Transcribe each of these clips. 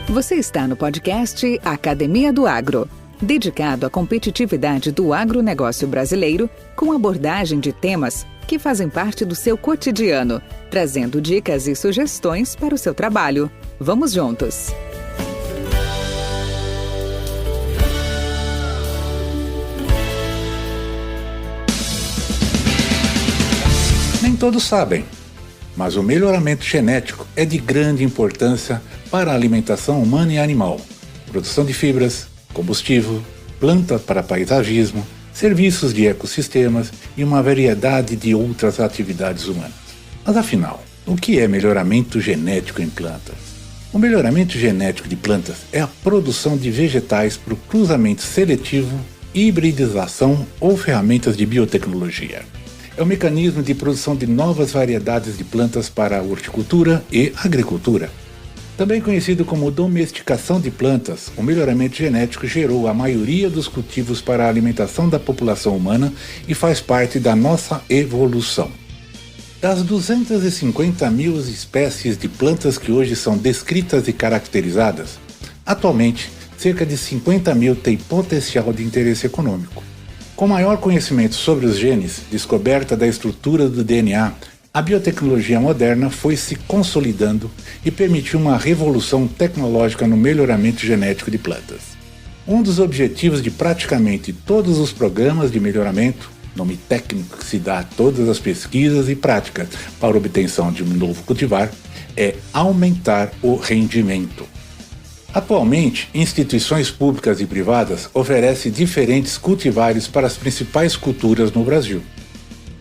Você está no podcast Academia do Agro, dedicado à competitividade do agronegócio brasileiro, com abordagem de temas que fazem parte do seu cotidiano, trazendo dicas e sugestões para o seu trabalho. Vamos juntos! Nem todos sabem, mas o melhoramento genético é de grande importância para a alimentação humana e animal, produção de fibras, combustível, planta para paisagismo, serviços de ecossistemas e uma variedade de outras atividades humanas. Mas afinal, o que é melhoramento genético em plantas? O melhoramento genético de plantas é a produção de vegetais por cruzamento seletivo, hibridização ou ferramentas de biotecnologia. É um mecanismo de produção de novas variedades de plantas para a horticultura e agricultura. Também conhecido como domesticação de plantas, o melhoramento genético gerou a maioria dos cultivos para a alimentação da população humana e faz parte da nossa evolução. Das 250 mil espécies de plantas que hoje são descritas e caracterizadas, atualmente cerca de 50 mil têm potencial de interesse econômico. Com maior conhecimento sobre os genes, descoberta da estrutura do DNA, a biotecnologia moderna foi se consolidando e permitiu uma revolução tecnológica no melhoramento genético de plantas. Um dos objetivos de praticamente todos os programas de melhoramento, nome técnico que se dá a todas as pesquisas e práticas para obtenção de um novo cultivar, é aumentar o rendimento. Atualmente, instituições públicas e privadas oferecem diferentes cultivares para as principais culturas no Brasil,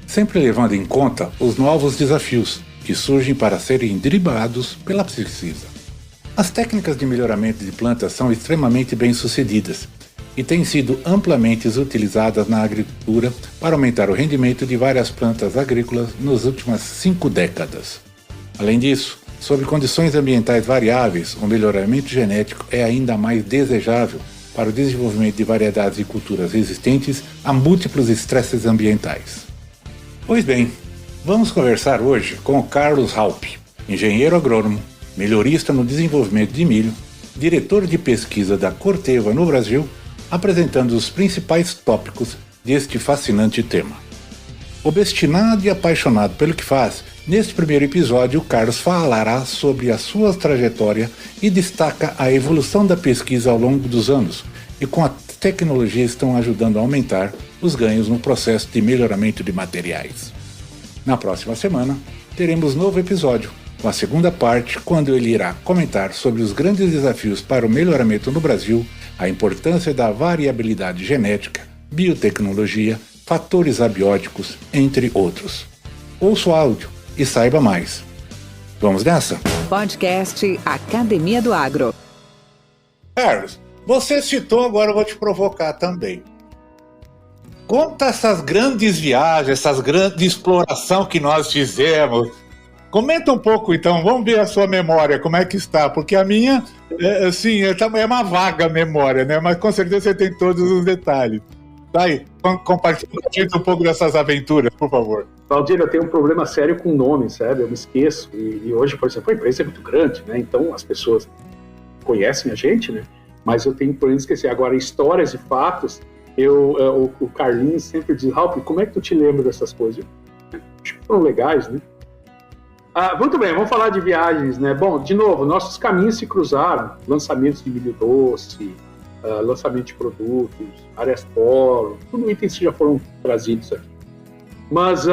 sempre levando em conta os novos desafios que surgem para serem driblados pela pesquisa. As técnicas de melhoramento de plantas são extremamente bem-sucedidas e têm sido amplamente utilizadas na agricultura para aumentar o rendimento de várias plantas agrícolas nas últimas 5 décadas. Além disso, sob condições ambientais variáveis, o melhoramento genético é ainda mais desejável para o desenvolvimento de variedades de culturas resistentes a múltiplos estresses ambientais. Pois bem, vamos conversar hoje com o Carlos Halpe, engenheiro agrônomo, melhorista no desenvolvimento de milho, diretor de pesquisa da Corteva no Brasil, apresentando os principais tópicos deste fascinante tema. Obstinado e apaixonado pelo que faz, neste primeiro episódio o Carlos falará sobre a sua trajetória e destaca a evolução da pesquisa ao longo dos anos e como as tecnologias estão ajudando a aumentar os ganhos no processo de melhoramento de materiais. Na próxima semana, teremos novo episódio, com a segunda parte, quando ele irá comentar sobre os grandes desafios para o melhoramento no Brasil, a importância da variabilidade genética, biotecnologia, fatores abióticos, entre outros. Ouça o áudio e saiba mais. Vamos nessa? Podcast Academia do Agro. Carlos, você citou, agora eu vou te provocar também. Conta essas grandes viagens, essas grandes exploração que nós fizemos. Comenta um pouco então, vamos ver a sua memória, como é que está, porque a minha, é uma vaga memória, né? Mas com certeza você tem todos os detalhes. Tá aí, compartilha um pouco dessas aventuras, por favor. Valdir, eu tenho um problema sério com nome, sabe? Eu me esqueço. E hoje, por exemplo, a empresa é muito grande, né? Então as pessoas conhecem a gente, né? Mas eu tenho problema de esquecer. Agora, histórias e fatos, o Carlinhos sempre diz, Ralph, como é que tu te lembra dessas coisas? Acho que foram legais, né? Muito bem, vamos falar de viagens, né? Bom, de novo, nossos caminhos se cruzaram. Lançamentos de milho doce, lançamento de produtos, áreas polo, tudo itens que já foram trazidos aqui. Mas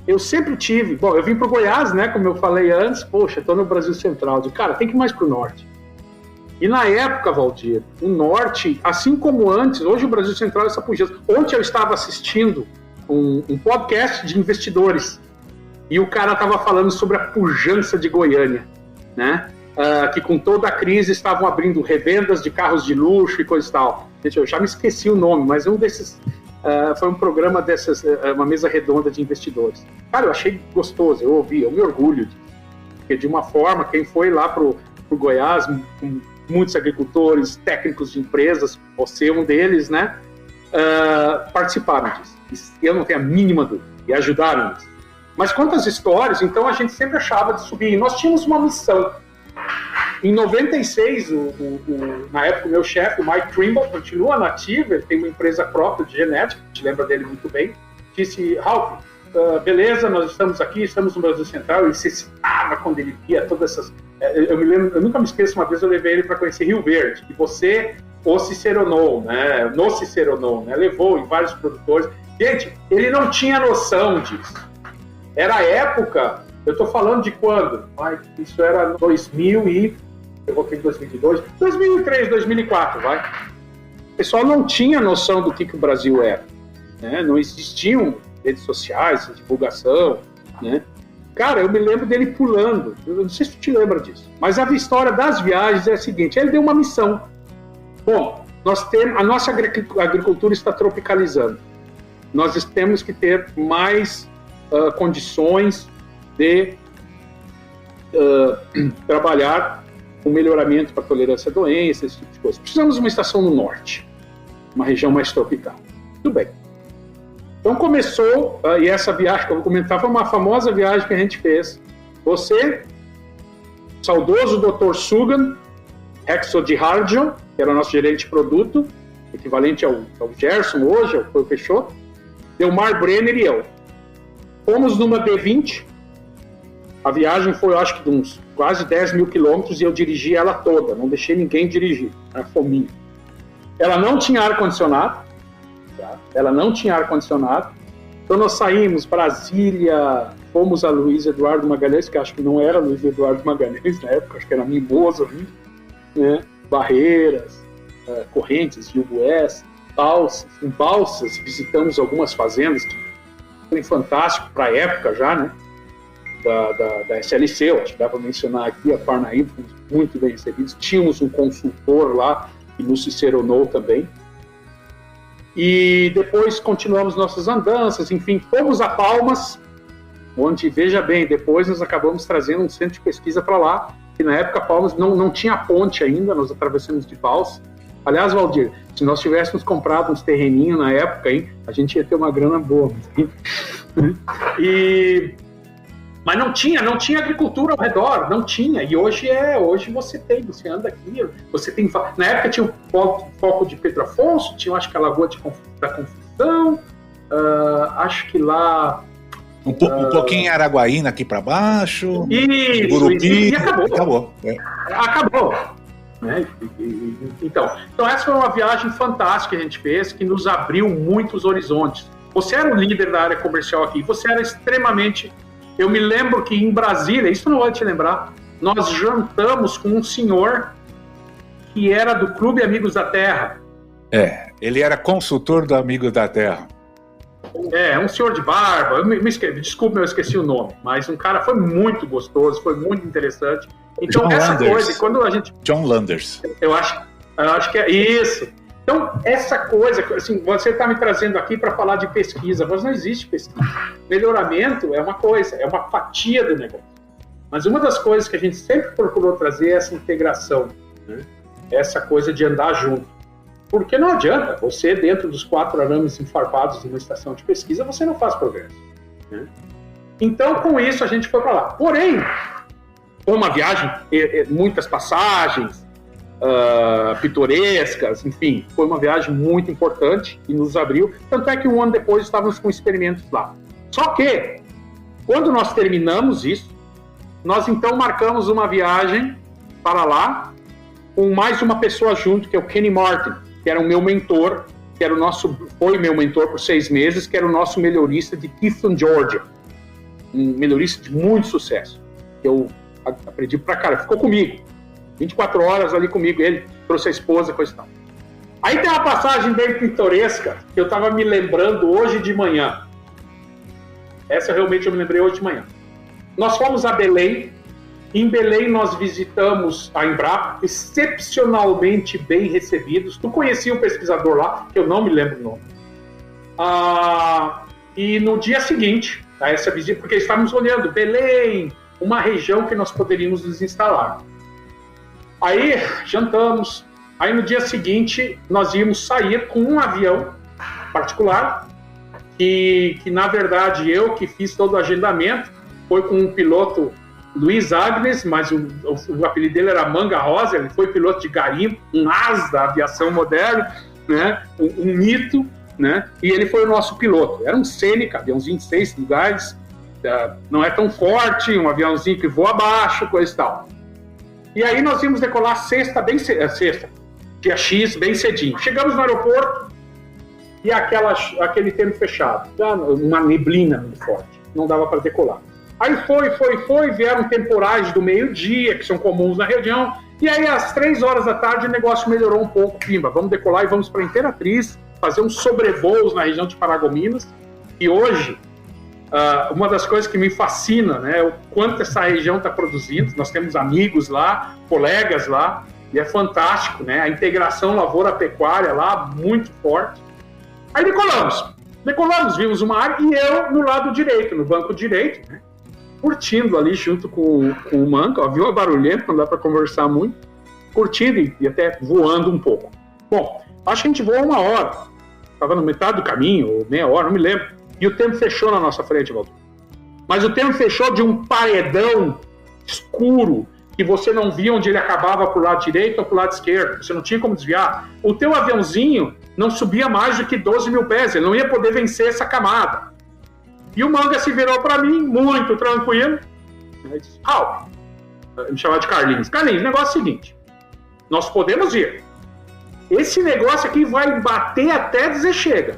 eu sempre tive... Bom, eu vim para o Goiás, né? Como eu falei antes, poxa, estou no Brasil Central. Cara, tem que ir mais para o norte. E na época, Valdir, o norte, assim como antes, hoje o Brasil Central é essa pujança. Ontem eu estava assistindo um podcast de investidores e o cara estava falando sobre a pujança de Goiânia, né? Que com toda a crise estavam abrindo revendas de carros de luxo e coisa e tal. Gente, eu já me esqueci o nome, mas um desses foi um programa dessas, uma mesa redonda de investidores. Cara, eu achei gostoso, eu ouvi, eu me orgulho disso. Porque de uma forma, quem foi lá pro Goiás, com muitos agricultores, técnicos de empresas, você um deles, né, participaram disso. Eu não tenho a mínima dúvida, e ajudaram nisso. Mas quantas histórias, então a gente sempre achava de subir. E nós tínhamos uma missão. Em 96, na época, o meu chefe, o Mike Trimble, continua nativo, ele tem uma empresa própria de genética, te lembra dele muito bem, disse, Ralph, beleza, nós estamos aqui, estamos no Brasil Central, ele se excitava quando ele via todas essas... Eu nunca me esqueço, uma vez eu levei ele para conhecer Rio Verde, que você o ciceronou, né, no ciceronou, né, levou em vários produtores. Gente, ele não tinha noção disso. Era a época, eu estou falando de quando? Isso era 2000 e... Eu voltei em 2002, 2003, 2004, vai. O pessoal não tinha noção do que o Brasil era, né? Não existiam redes sociais, divulgação, né? Cara, eu me lembro dele pulando, eu não sei se tu te lembra disso, mas a história das viagens é a seguinte, ele deu uma missão. Bom, a nossa agricultura está tropicalizando, nós temos que ter mais condições de trabalhar com melhoramento para tolerância a doenças, esse tipo de coisa. Precisamos de uma estação no norte, uma região mais tropical. Tudo bem. Então começou, e essa viagem que eu vou comentar foi uma famosa viagem que a gente fez. Você, saudoso Dr. Sugan, Hexodihardion, que era o nosso gerente de produto, equivalente ao Gerson hoje, ao Peixoto, Delmar Brenner e eu. Fomos numa D20, a viagem foi, eu acho que de uns quase 10 mil quilômetros e eu dirigi ela toda, não deixei ninguém dirigir, era fominha. Ela não tinha ar-condicionado, tá? Então nós saímos, Brasília, fomos a Luiz Eduardo Magalhães, que acho que não era Luiz Eduardo Magalhães na época, acho que era Mimoso, né? Barreiras, Correntes, Rio Oeste, Balsas. Em Balsas visitamos algumas fazendas que foram fantásticas para a época já, né? Da SLC, eu acho que dá para mencionar aqui, a Parnaíba, muito bem recebidos. Tínhamos um consultor lá, que nos ciceronou também. E depois continuamos nossas andanças, enfim, fomos a Palmas, onde, veja bem, depois nós acabamos trazendo um centro de pesquisa para lá, que na época Palmas não tinha ponte ainda, nós atravessamos de balsa. Aliás, Valdir, se nós tivéssemos comprado uns terreninhos na época, hein, a gente ia ter uma grana boa. Mas não tinha agricultura ao redor, não tinha. E hoje você anda aqui, você tem... Na época tinha o foco de Pedro Afonso, tinha, acho que a Lagoa da Confusão, acho que lá... Um pouquinho em Araguaína aqui para baixo, isso, Gurupi, e acabou. Acabou. Né? Então, essa foi uma viagem fantástica que a gente fez, que nos abriu muitos horizontes. Você era o líder da área comercial aqui, você era extremamente... Eu me lembro que em Brasília, isso não vai te lembrar, nós jantamos com um senhor que era do Clube Amigos da Terra. Ele era consultor do Amigos da Terra. Um senhor de barba, desculpa, eu esqueci o nome, mas um cara foi muito gostoso, foi muito interessante. Então, coisa, quando a gente... John Landers. Eu acho que é isso. Então, essa coisa, assim, você está me trazendo aqui para falar de pesquisa, mas não existe pesquisa. Melhoramento é uma coisa, é uma fatia do negócio. Mas uma das coisas que a gente sempre procurou trazer é essa integração, né? Essa coisa de andar junto. Porque não adianta, você dentro dos 4 arames enfarpados de uma estação de pesquisa, você não faz progresso, né? Então, com isso, a gente foi para lá. Porém, foi uma viagem, muitas passagens, pitorescas, enfim, foi uma viagem muito importante e nos abriu, tanto é que um ano depois estávamos com experimentos lá. Só que, quando nós terminamos isso, nós então marcamos uma viagem para lá, com mais uma pessoa junto, que é o Kenny Martin, que era o meu mentor, foi meu mentor por 6 meses, que era o nosso melhorista de Clifton, Georgia, um melhorista de muito sucesso, que eu aprendi pra cara, ficou comigo 24 horas ali comigo, ele trouxe a esposa, coisa e tal. Aí tem uma passagem bem pitoresca, que eu estava me lembrando hoje de manhã. Essa realmente eu me lembrei hoje de manhã. Nós fomos a Belém. Em Belém nós visitamos a Embrapa, excepcionalmente bem recebidos. Tu conhecia um pesquisador lá, que eu não me lembro o nome. E no dia seguinte, a essa visita, porque estávamos olhando Belém, uma região que nós poderíamos nos instalar. Aí jantamos, aí no dia seguinte nós íamos sair com um avião particular, que na verdade eu que fiz todo o agendamento, foi com um piloto Luiz Agnes, mas o apelido dele era Manga Rosa, ele foi piloto de garimpo, um as da aviação moderna, né? Um mito, né? E ele foi o nosso piloto. Era um Seneca, aviãozinho de 6 lugares, não é tão forte, um aviãozinho que voa abaixo, coisa e tal. E aí nós íamos decolar sexta, dia X, bem cedinho. Chegamos no aeroporto e aquele tempo fechado, uma neblina muito forte, não dava para decolar. Aí foi, vieram temporais do meio-dia, que são comuns na região, e aí às 3 horas da tarde o negócio melhorou um pouco, pimba, vamos decolar e vamos para Imperatriz, fazer uns sobrevoos na região de Paragominas, e hoje, uma das coisas que me fascina, né, é o quanto essa região está produzindo, nós temos amigos lá, colegas lá, e é fantástico, né, a integração lavoura-pecuária lá, muito forte. Aí decolamos, vimos uma área, e eu no lado direito, no banco direito, né, curtindo ali junto com o Manga, viu a barulhenta, não dá para conversar muito, curtindo e até voando um pouco. Bom, acho que a gente voou 1 hora, estava no metade do caminho, ou meia hora, não me lembro, e o tempo fechou na nossa frente, Valdir. Mas o tempo fechou de um paredão escuro, que você não via onde ele acabava pro lado direito ou pro lado esquerdo, você não tinha como desviar. O teu aviãozinho não subia mais do que 12 mil pés, ele não ia poder vencer essa camada. E o Manga se virou para mim, muito tranquilo, e disse, me chamava de Carlinhos. Carlinhos, o negócio é o seguinte, nós podemos ir. Esse negócio aqui vai bater até dizer chega.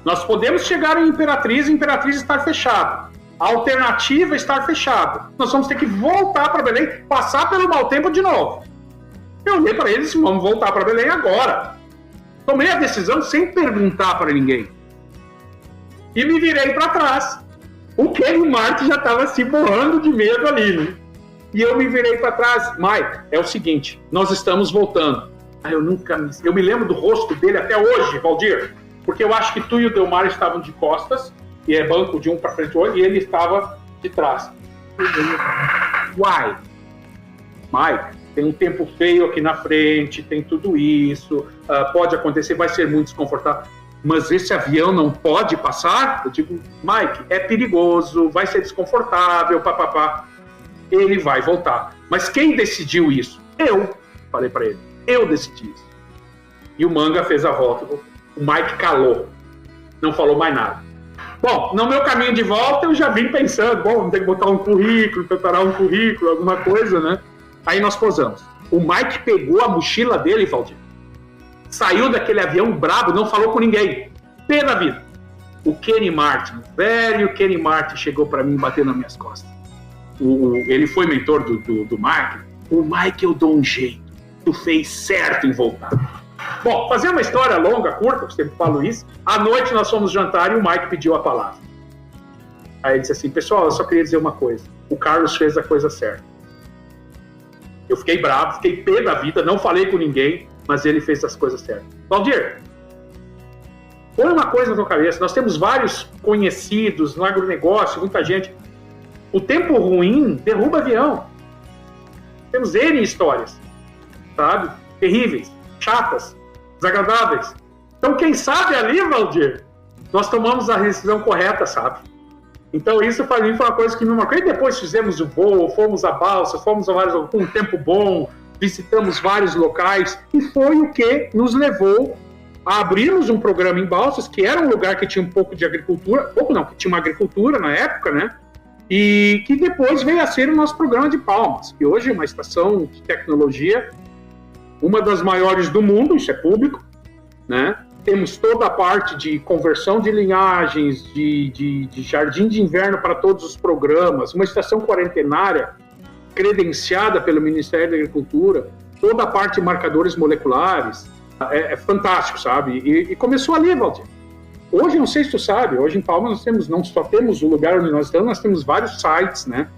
Nós podemos chegar em Imperatriz estar fechado. A alternativa é estar fechado. Nós vamos ter que voltar para Belém, passar pelo mau tempo de novo. Eu olhei para eles e disse, vamos voltar para Belém agora. Tomei a decisão sem perguntar para ninguém. E me virei para trás. O Kenny Martin já estava se borrando de medo ali, né? E eu me virei para trás. Mike, é o seguinte, nós estamos voltando. Eu me lembro do rosto dele até hoje, Valdir, porque eu acho que tu e o Delmar estavam de costas, e é banco de um para frente do outro, e ele estava de trás. Uai, Mike, tem um tempo feio aqui na frente, tem tudo isso, pode acontecer, vai ser muito desconfortável, mas esse avião não pode passar? Eu digo, Mike, é perigoso, vai ser desconfortável, papapá. Ele vai voltar. Mas quem decidiu isso? Eu, falei para ele, eu decidi isso. E o Manga fez a volta, o Mike calou, não falou mais nada. Bom, no meu caminho de volta eu já vim pensando, vamos ter que botar um currículo, preparar um currículo, alguma coisa, né? Aí nós posamos. O Mike pegou a mochila dele, Valdir, saiu daquele avião brabo, não falou com ninguém. Pé da vida. O Kenny Martin, velho Kenny Martin, chegou para mim e bateu nas minhas costas. Ele foi mentor do Mike. O Mike, eu dou um jeito. Tu fez certo em voltar. Bom, fazer uma história longa, curta, eu sempre falo isso. À noite nós fomos jantar e o Mike pediu a palavra. Aí ele disse assim, pessoal, eu só queria dizer uma coisa. O Carlos fez a coisa certa. Eu fiquei bravo, fiquei pé da vida, não falei com ninguém, mas ele fez as coisas certas. Valdir, põe uma coisa na tua cabeça. Nós temos vários conhecidos no agronegócio, muita gente. O tempo ruim derruba avião. Temos N histórias, sabe? Terríveis, chatas, desagradáveis. Então, quem sabe ali, Valdir, nós tomamos a decisão correta, sabe? Então, isso para mim foi uma coisa que me marcou. E depois fizemos o voo, fomos a balsa, fomos a vários, com um tempo bom, visitamos vários locais, e foi o que nos levou a abrirmos um programa em Balsas, que era um lugar que tinha um pouco de agricultura, que tinha uma agricultura na época, né? E que depois veio a ser o nosso programa de Palmas, que hoje é uma estação de tecnologia, uma das maiores do mundo, isso é público, né? Temos toda a parte de conversão de linhagens, de jardim de inverno para todos os programas, uma estação quarentenária credenciada pelo Ministério da Agricultura, toda a parte de marcadores moleculares, é fantástico, sabe? E começou ali, Valdir. Hoje, não sei se tu sabe, hoje em Palmas nós temos, não só temos o lugar onde nós estamos, nós temos vários sites, né?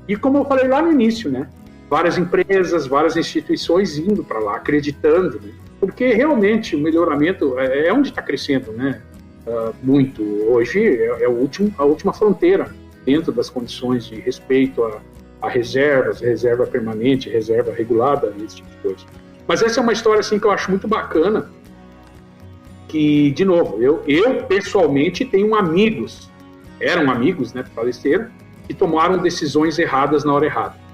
E como eu falei lá no início, né? Várias empresas, várias instituições indo para lá, acreditando, né? Porque realmente o melhoramento é onde está crescendo, né? Muito. Hoje é a última fronteira dentro das condições de respeito a reservas, reserva permanente, reserva regulada, esse tipo de coisa. Mas essa é uma história assim, que eu acho muito bacana, que, de novo, eu pessoalmente tenho amigos, eram amigos, né, faleceram, que tomaram decisões erradas na hora errada.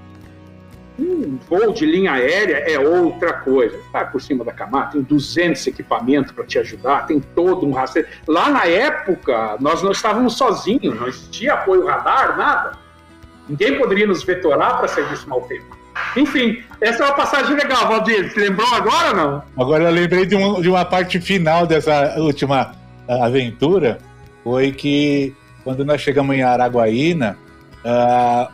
Um voo de linha aérea é outra coisa. Vai por cima da camada, tem 200 equipamentos para te ajudar, tem todo um rastreio. Lá na época, nós não estávamos sozinhos, não existia apoio radar, nada. Ninguém poderia nos vetorar para serviço mal feito. Enfim, essa é uma passagem legal, Valdir. Você lembrou agora ou não? Agora eu lembrei de uma parte final dessa última aventura, foi que quando nós chegamos em Araguaína,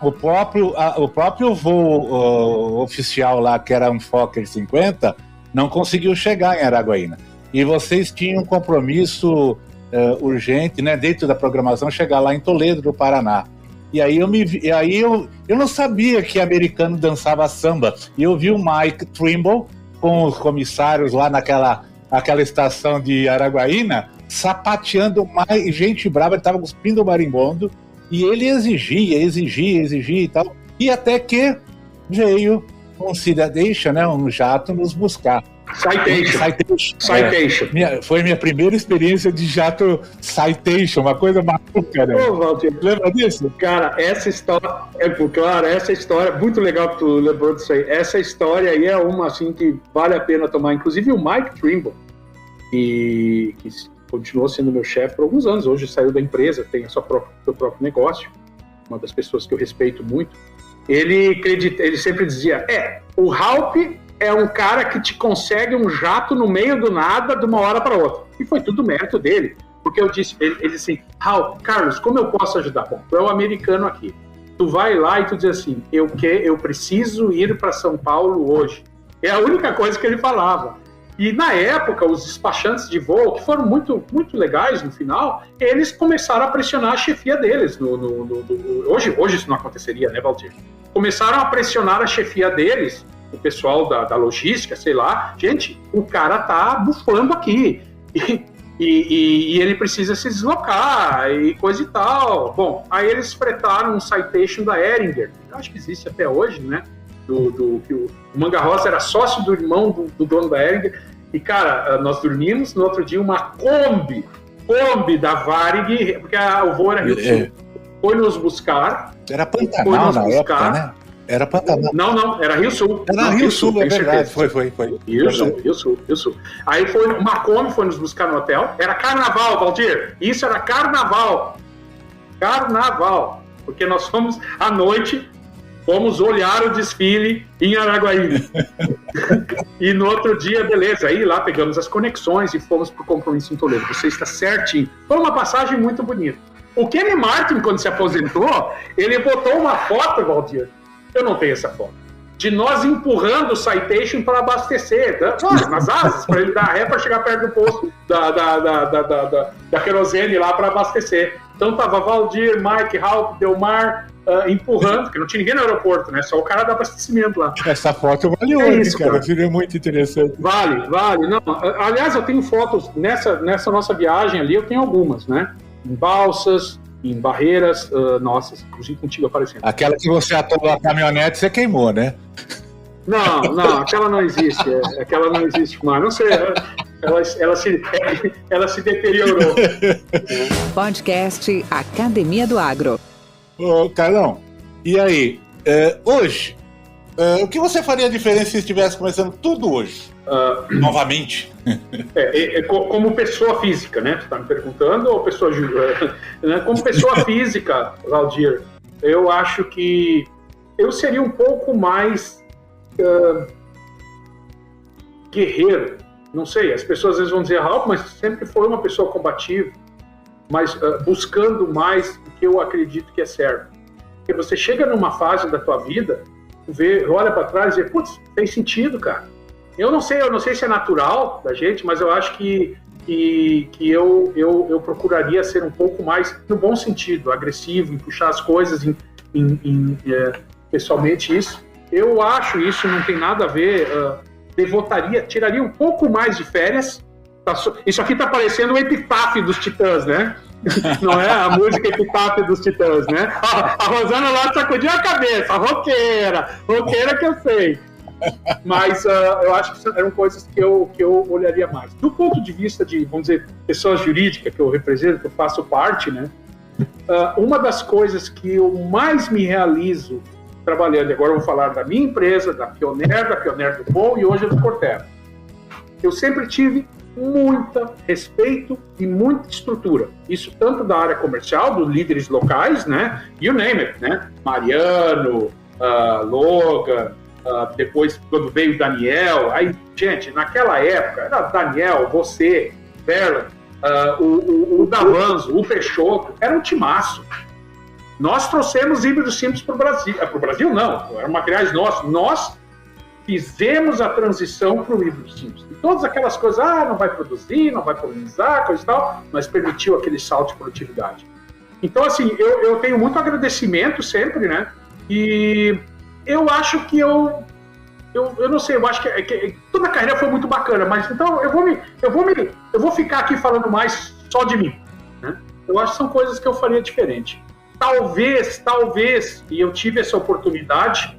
o próprio voo oficial lá, que era um Fokker 50, não conseguiu chegar em Araguaína. E vocês tinham um compromisso urgente, né, dentro da programação, chegar lá em Toledo, do Paraná. E aí eu não sabia que americano dançava samba. E eu vi o Mike Trimble com os comissários lá naquela estação de Araguaína, sapateando mais gente brava, ele estava cuspindo o marimbondo, e ele exigia e tal. E até que veio um Citation, né, um jato nos buscar. Citation. Foi minha primeira experiência de jato Citation, uma coisa maluca, né? Valdir, lembra disso? Cara, essa história, muito legal que tu lembrou disso aí. Essa história aí é uma, assim, que vale a pena tomar. Inclusive o Mike Trimble, que continuou sendo meu chefe por alguns anos, hoje saiu da empresa, tem o seu próprio negócio, uma das pessoas que eu respeito muito. Ele sempre dizia, o Halp é um cara que te consegue um jato no meio do nada, de uma hora para outra. E foi tudo mérito dele. Porque eu disse, ele disse assim, Carlos, como eu posso ajudar? Bom, tu é o americano aqui. Tu vai lá e tu diz assim, eu preciso ir para São Paulo hoje. É a única coisa que ele falava. E na época, os despachantes de voo, que foram muito, muito legais no final, eles começaram a pressionar a chefia deles. Hoje isso não aconteceria, né, Valdir? Começaram a pressionar a chefia deles, o pessoal da logística, sei lá, gente, o cara tá bufando aqui, e ele precisa se deslocar, e coisa e tal. Bom, aí eles fretaram um Citation da Ehringer, acho que existe até hoje, né, que o Manga Rosa era sócio do irmão do dono da Ehringer, e cara, nós dormimos, no outro dia uma Kombi da Varig, porque o voo era Rio Sul, foi nos buscar. Era Pantanal na época, né? Era Pantanal. Não, era Rio Sul. Era Rio Sul, é verdade. Foi. Rio Sul. Aí uma Kombi foi nos buscar no hotel. Era carnaval, Valdir. Isso era carnaval. Porque nós fomos, à noite, fomos olhar o desfile em Araguaína. E no outro dia, beleza. Aí lá pegamos as conexões e fomos pro compromisso em Toledo. Você está certinho. Foi uma passagem muito bonita. O Kenny Martin, quando se aposentou, ele botou uma foto, Valdir. Eu não tenho essa foto. De nós empurrando o Citation para abastecer, nas asas, para ele dar ré para chegar perto do posto da querosene lá para abastecer. Então tava Valdir, Mike, Halp, Delmar empurrando, porque não tinha ninguém no aeroporto, né? Só o cara do abastecimento lá. Essa foto vale hoje, cara. Seria muito interessante. Vale. Não, aliás, eu tenho fotos nessa nossa viagem ali, eu tenho algumas, né? Em balsas, em barreiras nossas, inclusive contigo aparecendo. Aquela que você atolou a caminhonete, você queimou, né? Não, aquela não existe. Aquela não existe mais. Não sei, ela se deteriorou. Podcast Academia do Agro. Ô, Carlão, e aí? Hoje, o que você faria diferente se estivesse começando tudo hoje? Novamente? Como pessoa física, né? Tu está me perguntando, ou pessoa né? Como pessoa física, Valdir, eu acho que eu seria um pouco mais guerreiro. Não sei, as pessoas às vezes vão dizer, mas sempre foi uma pessoa combativa, mas buscando mais o que eu acredito que é certo. Porque você chega numa fase da tua vida, olha para trás e diz, putz, fez sentido, cara. Eu não sei se é natural da gente, mas eu acho que eu procuraria ser um pouco mais, no bom sentido, agressivo, em puxar as coisas, pessoalmente isso. Eu acho isso não tem nada a ver, tiraria um pouco mais de férias. Isso aqui tá parecendo o epitáfio dos Titãs, né? Não é a música epitáfio dos Titãs, né? A Rosana lá sacudiu a cabeça, roqueira que eu sei. Mas eu acho que eram coisas que eu olharia mais. Do ponto de vista de, vamos dizer, pessoas jurídicas que eu represento, que eu faço parte, né? uma das coisas que eu mais me realizo trabalhando, agora eu vou falar da minha empresa, da Pioneer do Bom e hoje é do Corteva. Eu sempre tive muito respeito e muita estrutura. Isso tanto da área comercial, dos líderes locais, né? You name it, né? Mariano, Logan, depois quando veio o Daniel. Aí, gente, naquela época, era Daniel, você, Verla, o Davanzo, o Peixoto, era um timaço. Nós trouxemos híbridos simples para o Brasil. Para o Brasil, não, eram materiais nossos. Nós fizemos a transição para o híbrido simples. E todas aquelas coisas, não vai produzir, não vai polinizar, coisa e tal, mas permitiu aquele salto de produtividade. Então, assim, eu tenho muito agradecimento sempre, né? E eu acho que eu não sei, eu acho que toda a carreira foi muito bacana, mas então eu vou ficar aqui falando mais só de mim, né? Eu acho que são coisas que eu faria diferente. Talvez, e eu tive essa oportunidade,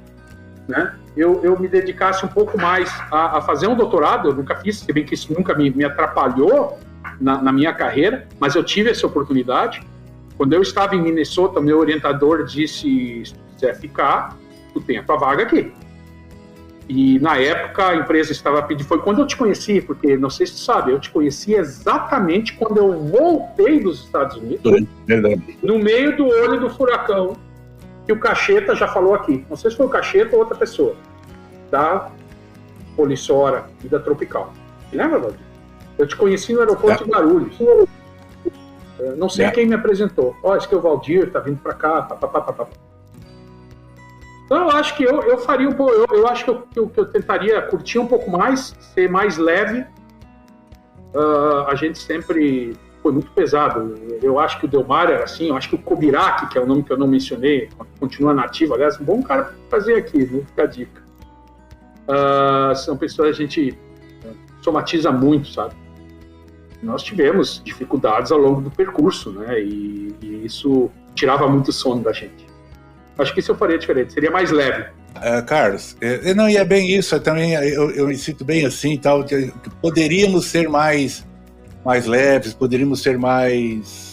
né? Eu me dedicasse um pouco mais a fazer um doutorado. Eu nunca fiz, se bem que isso nunca me atrapalhou na minha carreira, mas eu tive essa oportunidade. Quando eu estava em Minnesota, meu orientador disse, se quiser ficar, tu tem a tua vaga aqui. E na época a empresa estava pedindo, foi quando eu te conheci, porque não sei se tu sabe, eu te conheci exatamente quando eu voltei dos Estados Unidos, no meio do olho do furacão, que o Cacheta já falou aqui. Não sei se foi o Cacheta ou outra pessoa, da Polissora e da Tropical. Lembra, Valdir? Eu te conheci no aeroporto de Guarulhos. Não sei quem me apresentou. Esse que é o Valdir, tá vindo para cá, papapá. Então, eu acho que eu faria um pouco. Eu acho que eu tentaria curtir um pouco mais, ser mais leve. A gente sempre foi muito pesado. Eu acho que o Delmar era assim. Eu acho que o Kobiraki, que é o nome que eu não mencionei, continua nativo. Aliás, um bom cara para fazer aqui, não fica a dica. São pessoas que a gente somatiza muito, sabe? Nós tivemos dificuldades ao longo do percurso, né? E isso tirava muito sono da gente. Acho que isso eu faria diferente, seria mais leve. Carlos, não ia bem isso, eu me sinto bem assim, tal, que poderíamos ser mais leves, poderíamos ser mais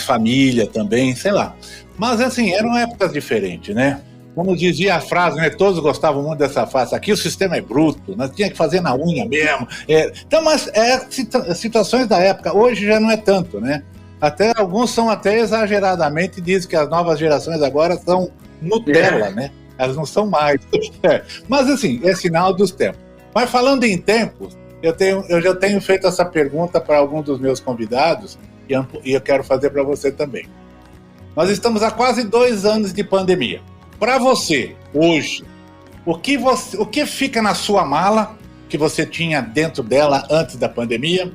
família também, sei lá. Mas assim, eram épocas diferentes, né? Como dizia a frase, né? Todos gostavam muito dessa frase, aqui o sistema é bruto, nós tinha que fazer na unha mesmo. Então, mas situações da época, hoje já não é tanto, né? Até alguns são até exageradamente, dizem que as novas gerações agora são Nutella, né? Elas não são mais. Mas assim, é sinal dos tempos. Mas falando em tempos, eu já tenho feito essa pergunta para alguns dos meus convidados e eu quero fazer para você também. Nós estamos há quase 2 anos de pandemia. Para você, hoje, o que fica na sua mala que você tinha dentro dela antes da pandemia?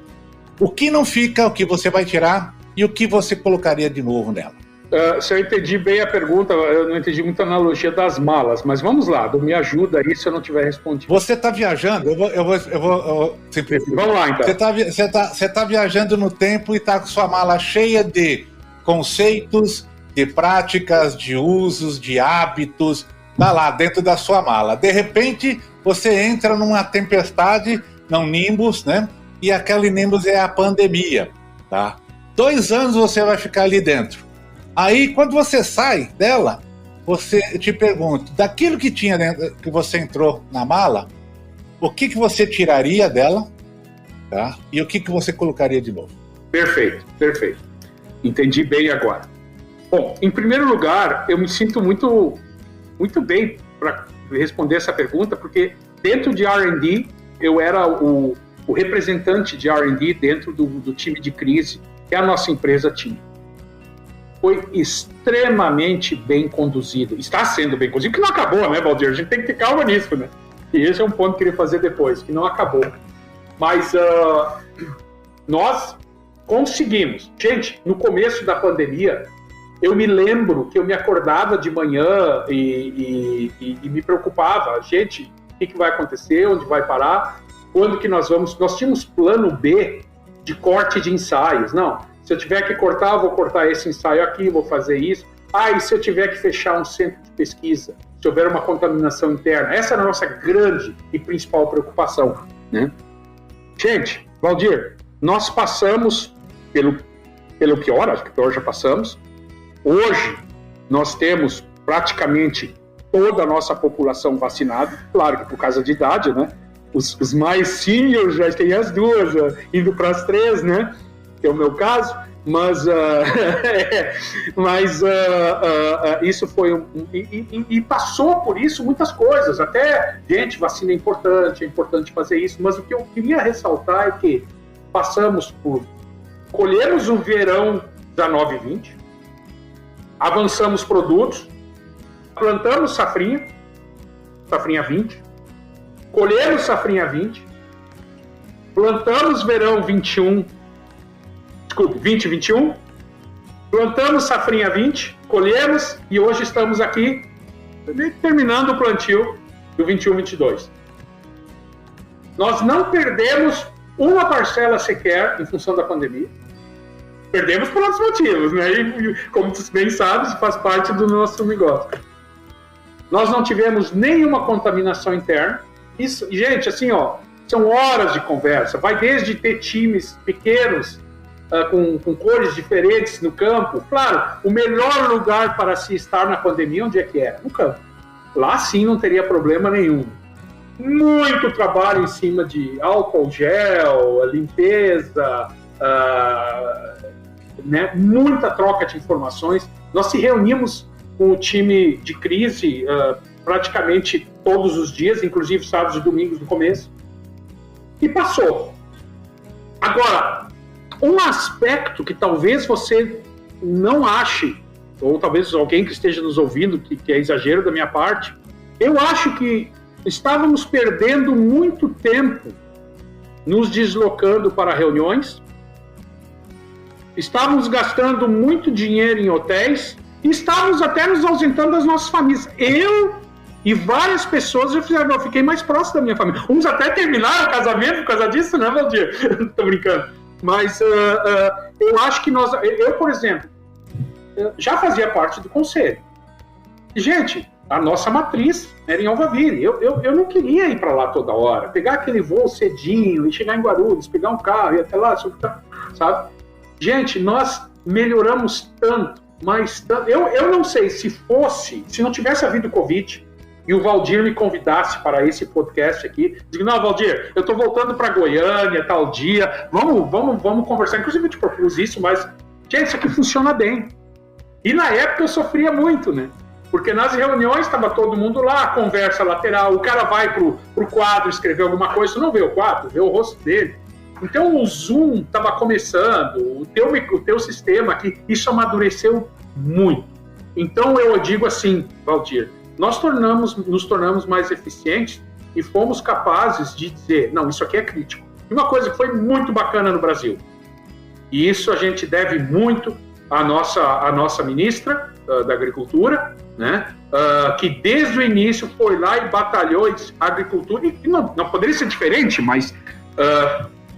O que não fica, o que você vai tirar? E o que você colocaria de novo nela? Se eu entendi bem a pergunta, eu não entendi muita analogia das malas, mas vamos lá, me ajuda aí se eu não tiver respondido. Você está viajando, eu vou simplificar. Vamos lá, então. Você tá viajando no tempo e está com sua mala cheia de conceitos, de práticas, de usos, de hábitos, tá lá dentro da sua mala. De repente, você entra numa tempestade, num nimbus, né? E aquele nimbus é a pandemia, tá? 2 anos você vai ficar ali dentro. Aí, quando você sai dela, eu te pergunto, daquilo que tinha dentro, que você entrou na mala, o que você tiraria dela, tá? E o que você colocaria de novo? Perfeito. Entendi bem agora. Bom, em primeiro lugar, eu me sinto muito, muito bem para responder essa pergunta, porque dentro de R&D, eu era o representante de R&D dentro do time de crise que a nossa empresa tinha. Foi extremamente bem conduzido. Está sendo bem conduzido, que não acabou, né, Valdir? A gente tem que ter calma nisso, né? E esse é um ponto que eu queria fazer depois, que não acabou. Mas nós conseguimos. Gente, no começo da pandemia, eu me lembro que eu me acordava de manhã e me preocupava. Gente, o que vai acontecer? Onde vai parar? Quando que nós vamos? Nós tínhamos plano B de corte de ensaios. Não, se eu tiver que cortar, eu vou cortar esse ensaio aqui, vou fazer isso. E se eu tiver que fechar um centro de pesquisa, se houver uma contaminação interna? Essa era a nossa grande e principal preocupação, né? Gente, Valdir, nós passamos pelo pior, acho que pior já passamos, Hoje, nós temos praticamente toda a nossa população vacinada, claro que por causa de idade, né? Os mais seniors já têm as 2, indo para as 3, né? Que é o meu caso, mas isso foi e passou por isso muitas coisas, até, gente, vacina é importante fazer isso, mas o que eu queria ressaltar é que colhemos o verão 19 e 20, avançamos produtos, plantamos safrinha 20, colhemos safrinha 20, plantamos verão 20 e 21, plantamos safrinha 20, colhemos e hoje estamos aqui terminando o plantio do 21 e 22. Nós não perdemos uma parcela sequer em função da pandemia. Perdemos por outros motivos, né? E, como tu bem sabes, faz parte do nosso negócio. Nós não tivemos nenhuma contaminação interna. Isso, gente, assim, são horas de conversa. Vai desde ter times pequenos, com cores diferentes no campo. Claro, o melhor lugar para se estar na pandemia, onde é que era? No campo. Lá sim não teria problema nenhum. Muito trabalho em cima de álcool gel, limpeza, né? Muita troca de informações. Nós se reunimos com o time de crise praticamente todos os dias, inclusive sábados e domingos no começo, e passou. Agora, um aspecto que talvez você não ache, ou talvez alguém que esteja nos ouvindo, que é exagero da minha parte, eu acho que estávamos perdendo muito tempo nos deslocando para reuniões, estávamos gastando muito dinheiro em hotéis e estávamos até nos ausentando das nossas famílias. Eu e várias pessoas já fizeram, eu fiquei mais próximo da minha família. Uns até terminaram o casamento por causa disso, né, Valdir? Tô brincando. Mas eu acho que eu, por exemplo, já fazia parte do conselho. E, gente, a nossa matriz era em Alphaville. Eu não queria ir para lá toda hora, pegar aquele voo cedinho e chegar em Guarulhos, pegar um carro e até lá, sabe? Gente, nós melhoramos tanto, mas tanto. Eu não sei se não tivesse havido Covid e o Valdir me convidasse para esse podcast aqui, digo, não, Valdir, eu estou voltando para Goiânia, tal dia, vamos conversar. Inclusive eu te propus isso, mas, gente, isso aqui funciona bem. E na época eu sofria muito, né? Porque nas reuniões estava todo mundo lá, conversa lateral, o cara vai pro quadro escrever alguma coisa, você não vê o quadro, vê o rosto dele. Então o Zoom estava começando, o teu sistema aqui, isso amadureceu muito. Então eu digo assim, Valdir, nós nos tornamos mais eficientes e fomos capazes de dizer, não, isso aqui é crítico. E uma coisa que foi muito bacana no Brasil, e isso a gente deve muito à nossa ministra da Agricultura, né, que desde o início foi lá e batalhou a agricultura, e não poderia ser diferente, mas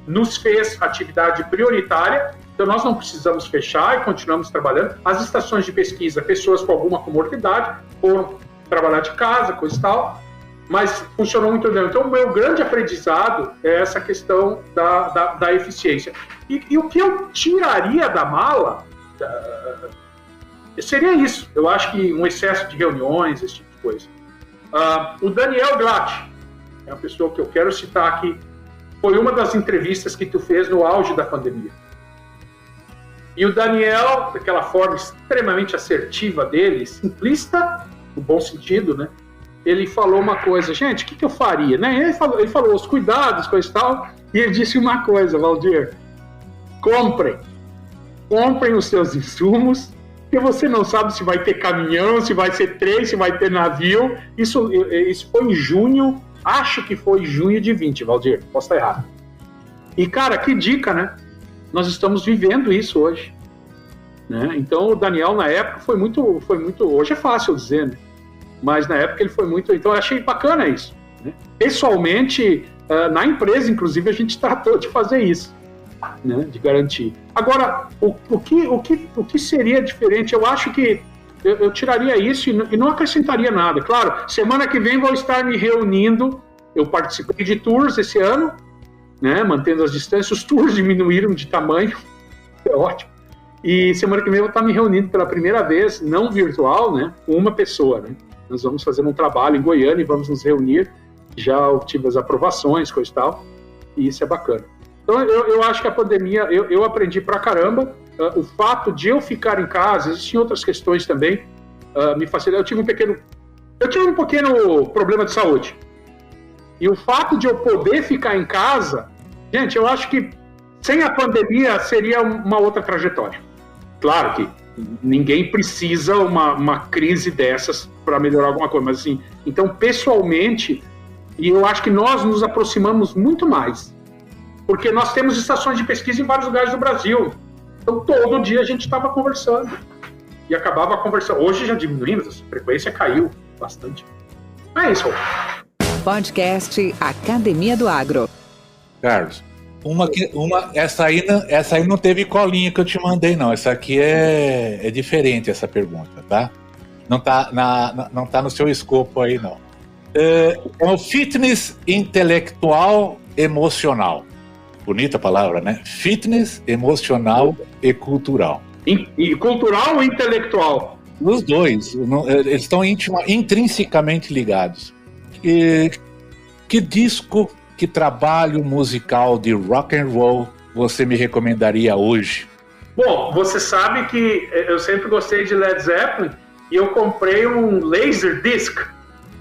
nos fez atividade prioritária, então nós não precisamos fechar e continuamos trabalhando. As estações de pesquisa, pessoas com alguma comorbidade, foram trabalhar de casa, coisa e tal, mas funcionou muito bem. Então o meu grande aprendizado é essa questão da eficiência. E o que eu tiraria da mala seria isso. Eu acho que um excesso de reuniões, esse tipo de coisa. O Daniel Glatt, é uma pessoa que eu quero citar aqui, foi uma das entrevistas que tu fez no auge da pandemia. E o Daniel, daquela forma extremamente assertiva dele, simplista, no bom sentido, né? Ele falou uma coisa, gente, o que eu faria? Né? Ele falou os cuidados, coisa e tal, e ele disse uma coisa, Valdir, comprem os seus insumos, porque você não sabe se vai ter caminhão, se vai ser trem, se vai ter navio. Isso foi em junho, acho que foi junho de 20, Valdir, posso estar errado. E, cara, que dica, né? Nós estamos vivendo isso hoje. Né? Então, o Daniel, na época, foi muito... Hoje é fácil dizer, né? Mas na época ele foi muito... Então, eu achei bacana isso. Né? Pessoalmente, na empresa, inclusive, a gente tratou de fazer isso. Né? De garantir. Agora, o que seria diferente? Eu acho que eu tiraria isso e não acrescentaria nada. Claro, semana que vem vou estar me reunindo. Eu participei de tours esse ano, né, mantendo as distâncias. Os tours diminuíram de tamanho, é ótimo. E semana que vem eu vou estar me reunindo pela primeira vez, não virtual, né, com uma pessoa, né? Nós vamos fazer um trabalho em Goiânia e vamos nos reunir. Já obtive as aprovações, coisa e tal, e isso é bacana. Então, eu acho que a pandemia, eu aprendi pra caramba. O fato de eu ficar em casa, existem outras questões também, me facilitou. Eu tive um pequeno problema de saúde. E o fato de eu poder ficar em casa, gente, eu acho que sem a pandemia seria uma outra trajetória. Claro que ninguém precisa uma crise dessas para melhorar alguma coisa, mas assim, então pessoalmente, e eu acho que nós nos aproximamos muito mais, porque nós temos estações de pesquisa em vários lugares do Brasil, então todo dia a gente estava conversando e acabava conversando. Hoje já diminuímos, a frequência caiu bastante. É isso. Podcast Academia do Agro. Carlos, essa aí não teve colinha que eu te mandei, não. Essa aqui é diferente, essa pergunta, tá? Não tá no seu escopo aí, não. É o fitness intelectual emocional. Bonita palavra, né? Fitness emocional e cultural. E cultural ou intelectual? Os dois. Eles estão intrinsecamente ligados. Que disco, que trabalho musical de rock and roll você me recomendaria hoje? Bom, você sabe que eu sempre gostei de Led Zeppelin e eu comprei um Laserdisc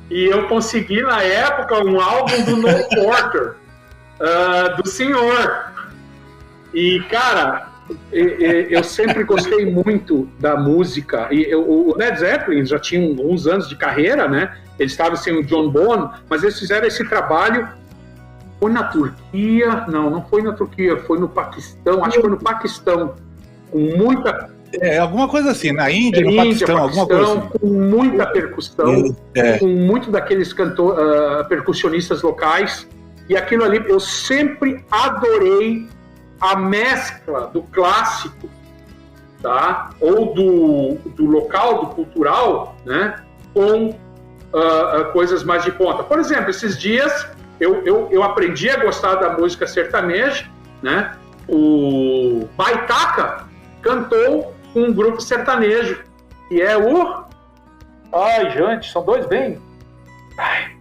e eu consegui na época um álbum do Noel Porter, do senhor. E cara, eu sempre gostei muito da música. E o Led Zeppelin já tinha uns anos de carreira, né? Eles estavam sem o John Bonham, mas eles fizeram esse trabalho. Foi na Turquia? Não foi na Turquia, foi no Paquistão. Acho que foi no Paquistão. Com muita... alguma coisa assim, na Índia, no Paquistão, alguma coisa assim. Com muita percussão, com muito daqueles percussionistas locais. E aquilo ali, eu sempre adorei a mescla do clássico, tá? Ou do local, do cultural, né? Com coisas mais de ponta. Por exemplo, esses dias eu aprendi a gostar da música sertaneja, né? O Baitaca cantou com um grupo sertanejo, que é o... Ai, gente, são dois bem...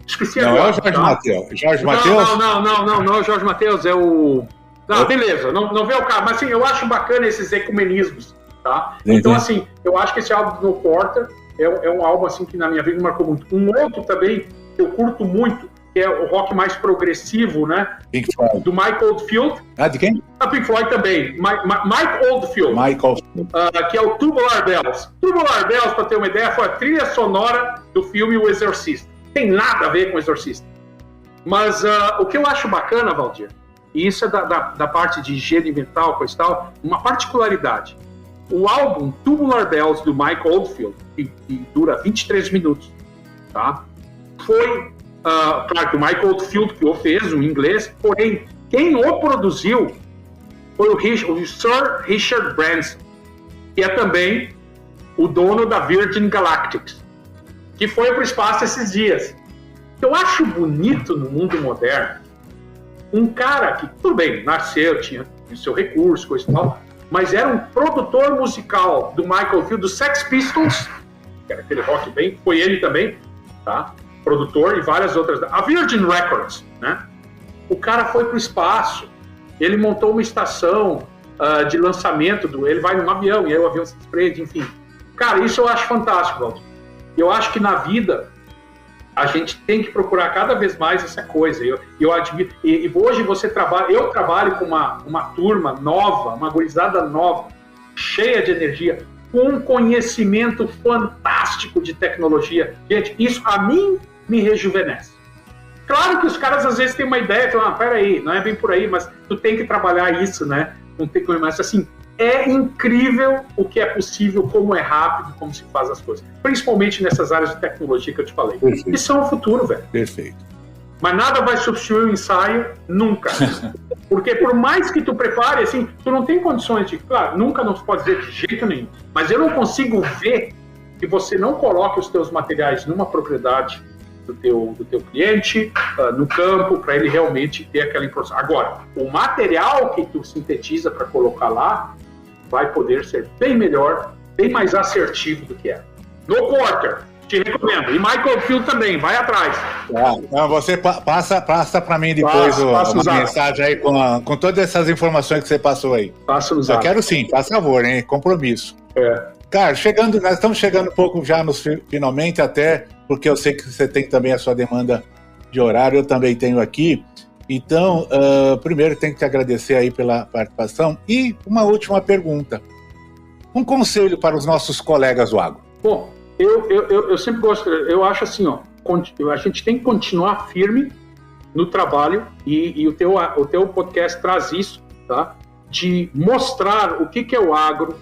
esqueci agora. Não é o Jorge Mateus. Jorge Mateus? Não é o Jorge Mateus, é o... Não, beleza, não vê o cara, mas assim, eu acho bacana esses ecumenismos, tá? Então, assim, eu acho que esse álbum do No Porter é um álbum, assim, que na minha vida me marcou muito. Um outro também, que eu curto muito, que é o rock mais progressivo, né? Pink Floyd. Do Mike Oldfield. De quem? Pink Floyd também. Mike Oldfield. Que é o Tubular Bells. Tubular Bells, pra ter uma ideia, foi a trilha sonora do filme O Exorcista. Tem nada a ver com o Exorcista. Mas o que eu acho bacana, Valdir, e isso é da parte de higiene mental, coisa e tal, uma particularidade. O álbum Tubular Bells, do Mike Oldfield, que dura 23 minutos, tá? Foi, claro que o Mike Oldfield que o fez, o inglês, porém, quem o produziu foi o Sir Richard Branson, que é também o dono da Virgin Galactic, que foi para o espaço esses dias. Eu acho bonito no mundo moderno um cara que, tudo bem, nasceu, tinha seu recurso, coisa e tal, mas era um produtor musical do Michael Field, do Sex Pistols, que era aquele rock bem, foi ele também, tá? Produtor e várias outras, a Virgin Records, né? O cara foi para o espaço, ele montou uma estação de lançamento, ele vai num avião e aí o avião se desprende, enfim. Cara, isso eu acho fantástico, Walter. Eu acho que na vida a gente tem que procurar cada vez mais essa coisa. Eu admiro. E hoje eu trabalho com uma turma nova, uma gurizada nova, cheia de energia, com um conhecimento fantástico de tecnologia. Gente, isso a mim me rejuvenesce. Claro que os caras às vezes têm uma ideia, falam, peraí, não é bem por aí, mas tu tem que trabalhar isso, né? Não tem como, mas assim, é incrível o que é possível, como é rápido, como se faz as coisas. Principalmente nessas áreas de tecnologia que eu te falei. Perfeito. E são o futuro, velho. Perfeito. Mas nada vai substituir o ensaio, nunca. Porque por mais que tu prepare, assim, tu não tem condições de... Claro, nunca não se pode dizer de jeito nenhum. Mas eu não consigo ver que você não coloque os teus materiais numa propriedade do teu cliente, no campo, para ele realmente ter aquela informação. Agora, o material que tu sintetiza para colocar lá, vai poder ser bem melhor, bem mais assertivo do que é. No quarter, te recomendo. E Michael Field também, vai atrás. Você passa para mim depois uma mensagem aí com todas essas informações que você passou aí. Passa no zap. Eu quero sim, faz favor, hein? Compromisso. Cara, nós estamos chegando um pouco já finalmente, até porque eu sei que você tem também a sua demanda de horário, eu também tenho aqui. Então, primeiro tenho que te agradecer aí pela participação. E uma última pergunta. Um conselho para os nossos colegas do agro. Bom, eu sempre gosto, eu acho assim, a gente tem que continuar firme no trabalho e o teu podcast traz isso, tá? De mostrar o que é o agro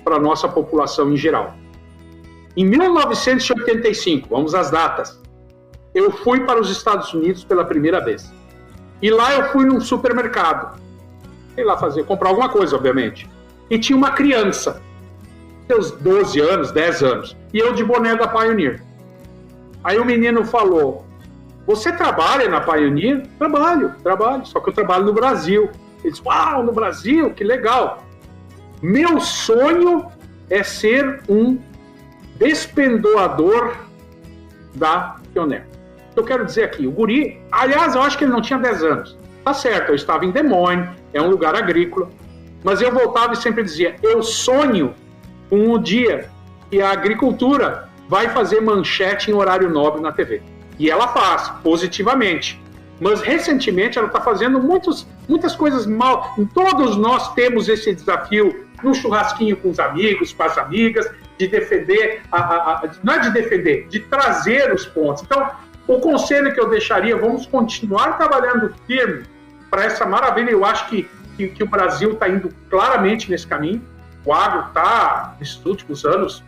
para a nossa população em geral. Em 1985, vamos às datas, eu fui para os Estados Unidos pela primeira vez. E lá eu fui num supermercado. Sei lá comprar alguma coisa, obviamente. E tinha uma criança, seus 12 anos, 10 anos, e eu de boné da Pioneer. Aí o menino falou, você trabalha na Pioneer? Trabalho, só que eu trabalho no Brasil. Ele disse, uau, no Brasil, que legal. Meu sonho é ser um despendoador da Pioneer. Eu quero dizer aqui, o guri, aliás, eu acho que ele não tinha 10 anos. Tá certo, eu estava em Des Moines, é um lugar agrícola, mas eu voltava e sempre dizia, eu sonho com o dia que a agricultura vai fazer manchete em horário nobre na TV. E ela faz, positivamente. Mas, recentemente, ela está fazendo muitas coisas mal. Todos nós temos esse desafio no churrasquinho com os amigos, com as amigas, de defender, não é de defender, de trazer os pontos. Então, o conselho que eu deixaria, vamos continuar trabalhando firme para essa maravilha. Eu acho que o Brasil está indo claramente nesse caminho. O agro está, nesses últimos anos,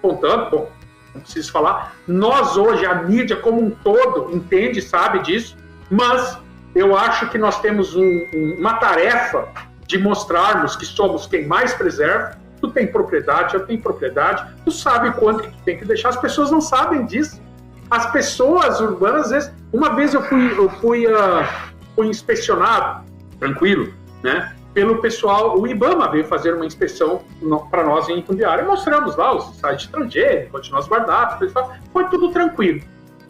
contando, bom, não preciso falar. Nós hoje, a mídia como um todo, entende, sabe disso, mas eu acho que nós temos uma tarefa de mostrarmos que somos quem mais preserva. Tu tem propriedade, eu tenho propriedade, tu sabe quanto que tu tem que deixar, as pessoas não sabem disso. As pessoas urbanas, às vezes, uma vez eu fui inspecionado, tranquilo, né, pelo pessoal, o IBAMA veio fazer uma inspeção para nós em Itumbiara, e mostramos lá os sites estrangeiros, continuamos guardados, foi tudo tranquilo.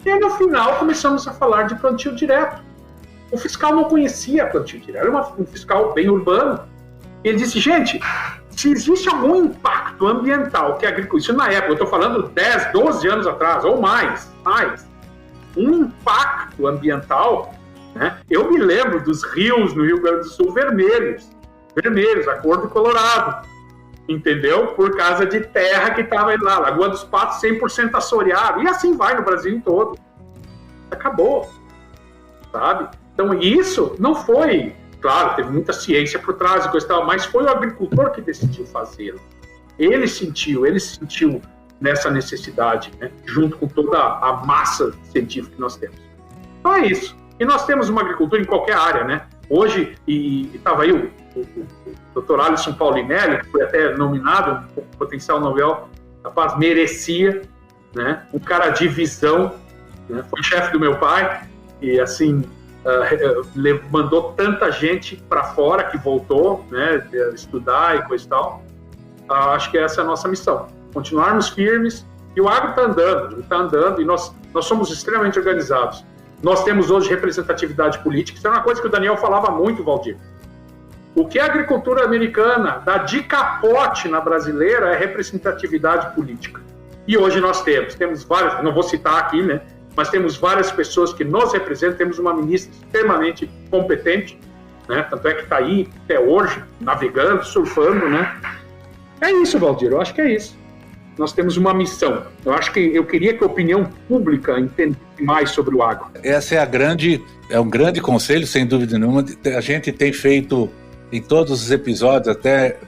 E aí, no final, começamos a falar de plantio direto. O fiscal não conhecia plantio direto, era um fiscal bem urbano, e ele disse, gente, se existe algum impacto ambiental que a agricultura, isso na época, eu estou falando 10, 12 anos atrás, ou mais, um impacto ambiental, né? Eu me lembro dos rios no Rio Grande do Sul vermelhos, a cor do Colorado, entendeu? Por causa de terra que estava lá, Lagoa dos Patos 100% assoreado, e assim vai no Brasil todo. Acabou, sabe? Então isso não foi, claro, teve muita ciência por trás e coisa e tal, mas foi o agricultor que decidiu fazê-lo. Ele sentiu nessa necessidade, né? Junto com toda a massa científica que nós temos. Então é isso. E nós temos uma agricultura em qualquer área, né? Hoje, e estava aí o Dr. Alisson Paulinelli, que foi até nominado, um potencial Nobel, rapaz, merecia, né? Um cara de visão, né? Foi chefe do meu pai, e assim, mandou tanta gente para fora que voltou, né? Estudar e coisa e tal. Acho que essa é a nossa missão. Continuarmos firmes, e o agro está andando, e nós somos extremamente organizados. Nós temos hoje representatividade política, isso é uma coisa que o Daniel falava muito, Valdir. O que a agricultura americana dá de capote na brasileira é representatividade política. E hoje nós temos várias, não vou citar aqui, né, mas temos várias pessoas que nos representam, temos uma ministra extremamente competente, né, tanto é que está aí até hoje, navegando, surfando, né. É isso, Valdir, eu acho que é isso. Nós temos uma missão. Eu queria que a opinião pública entendesse mais sobre o agro. Essa é um grande conselho, sem dúvida nenhuma. A gente tem feito em todos os episódios até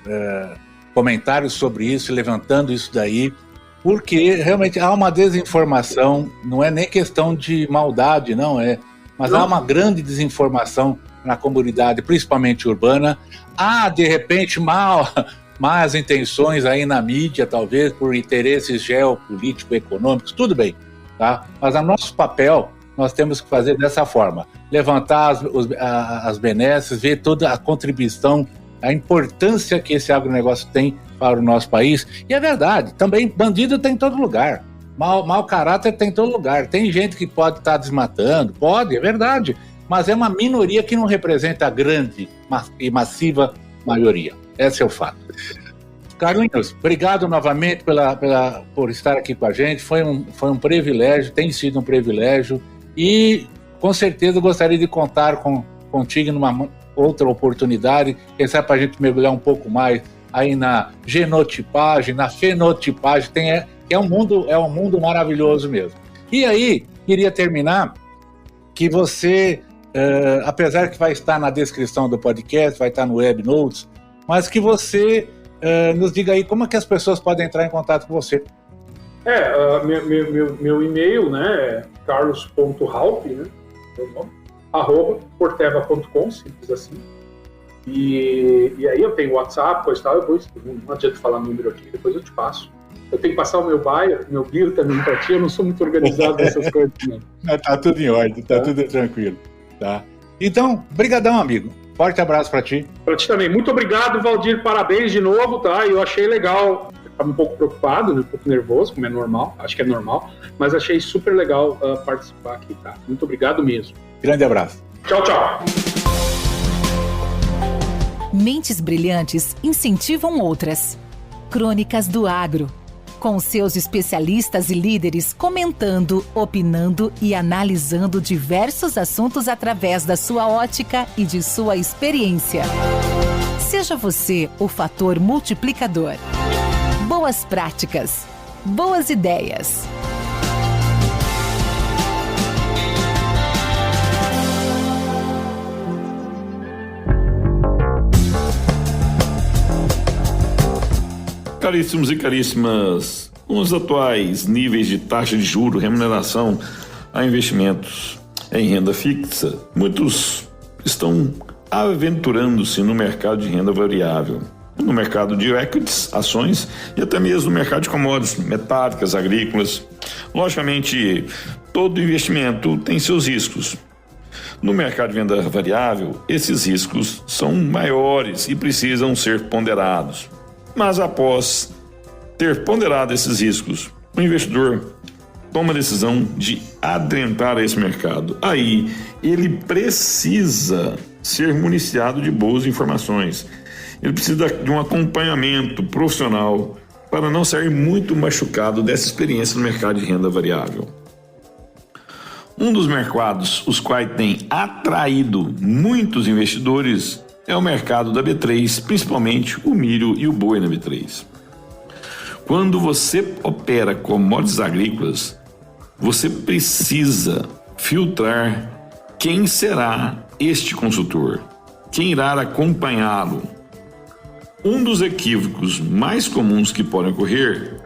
comentários sobre isso, levantando isso daí, porque realmente há uma desinformação, não é nem questão de maldade, mas há uma grande desinformação na comunidade, principalmente urbana. Há, de repente, más intenções aí na mídia, talvez, por interesses geopolítico-econômicos, tudo bem, tá? Mas o nosso papel, nós temos que fazer dessa forma, levantar as benesses, ver toda a contribuição a importância que esse agronegócio tem para o nosso país. E é verdade, também bandido tem em todo lugar, mau caráter tem em todo lugar. Tem gente que pode estar desmatando, pode, é verdade, mas é uma minoria que não representa a grande e massiva maioria. Esse é o fato. Carlinhos, obrigado novamente por estar aqui com a gente. Foi um privilégio, tem sido um privilégio, e com certeza gostaria de contar contigo numa outra oportunidade, quem sabe para a gente mergulhar um pouco mais aí na genotipagem, na fenotipagem. É um mundo maravilhoso mesmo. E aí, queria terminar que você, apesar que vai estar na descrição do podcast, vai estar no Web Notes, mas que você nos diga aí como é que as pessoas podem entrar em contato com você. Meu e-mail, né, é carlos.halp, né, meu nome, @porteva.com, simples assim. E aí eu tenho WhatsApp, coisa e tal, não adianta falar número aqui, depois eu te passo. Eu tenho que passar o meu bio também para ti, eu não sou muito organizado nessas coisas, não. Tá tudo em ordem, tá tudo tranquilo, tá? Então, brigadão, amigo. Forte abraço para ti. Para ti também. Muito obrigado, Valdir. Parabéns de novo, tá? Eu achei legal. Estava um pouco preocupado, né? Um pouco nervoso, como é normal. Acho que é normal. Mas achei super legal participar aqui, tá? Muito obrigado mesmo. Grande abraço. Tchau, tchau. Mentes brilhantes incentivam outras. Crônicas do Agro. Com seus especialistas e líderes comentando, opinando e analisando diversos assuntos através da sua ótica e de sua experiência. Seja você o fator multiplicador. Boas práticas, boas ideias. Caríssimos e caríssimas, com os atuais níveis de taxa de juros, remuneração a investimentos em renda fixa, muitos estão aventurando-se no mercado de renda variável, no mercado de equities, ações e até mesmo no mercado de commodities, metálicas, agrícolas. Logicamente, todo investimento tem seus riscos. No mercado de renda variável, esses riscos são maiores e precisam ser ponderados. Mas após ter ponderado esses riscos, o investidor toma a decisão de adentrar a esse mercado. Aí, ele precisa ser municiado de boas informações. Ele precisa de um acompanhamento profissional para não sair muito machucado dessa experiência no mercado de renda variável. Um dos mercados os quais tem atraído muitos investidores é o mercado da B3, principalmente o milho e o boi na B3. Quando você opera commodities agrícolas, você precisa filtrar quem será este consultor, quem irá acompanhá-lo. Um dos equívocos mais comuns que podem ocorrer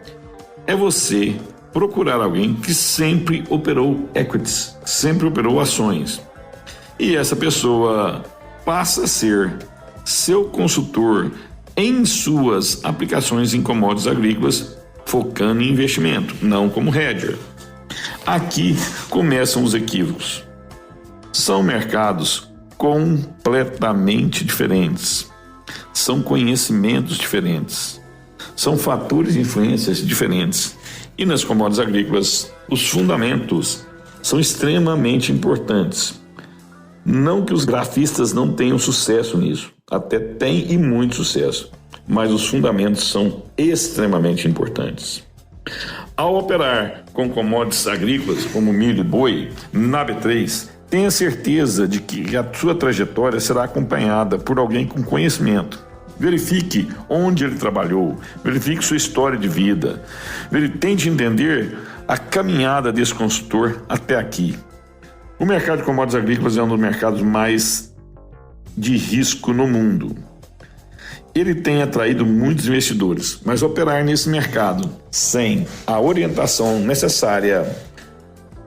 é você procurar alguém que sempre operou equities, sempre operou ações. E essa pessoa passa a ser seu consultor em suas aplicações em commodities agrícolas, focando em investimento, não como hedger. Aqui começam os equívocos. São mercados completamente diferentes, são conhecimentos diferentes, são fatores de influências diferentes. E nas commodities agrícolas, os fundamentos são extremamente importantes. Não que os grafistas não tenham sucesso nisso, até tem e muito sucesso, mas os fundamentos são extremamente importantes. Ao operar com commodities agrícolas como milho e boi na B3, tenha certeza de que a sua trajetória será acompanhada por alguém com conhecimento. Verifique onde ele trabalhou, verifique sua história de vida, tente entender a caminhada desse consultor até aqui. O mercado de commodities agrícolas é um dos mercados mais de risco no mundo. Ele tem atraído muitos investidores, mas operar nesse mercado sem a orientação necessária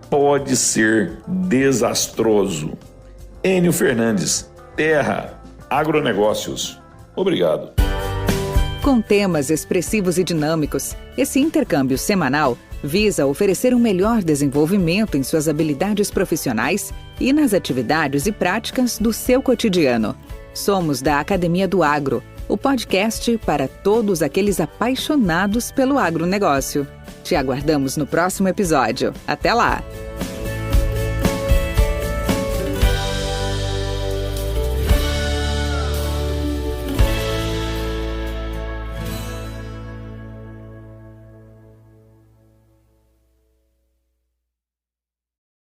pode ser desastroso. Enio Fernandes, Terra Agronegócios. Obrigado. Com temas expressivos e dinâmicos, esse intercâmbio semanal visa oferecer um melhor desenvolvimento em suas habilidades profissionais e nas atividades e práticas do seu cotidiano. Somos da Academia do Agro, o podcast para todos aqueles apaixonados pelo agronegócio. Te aguardamos no próximo episódio. Até lá!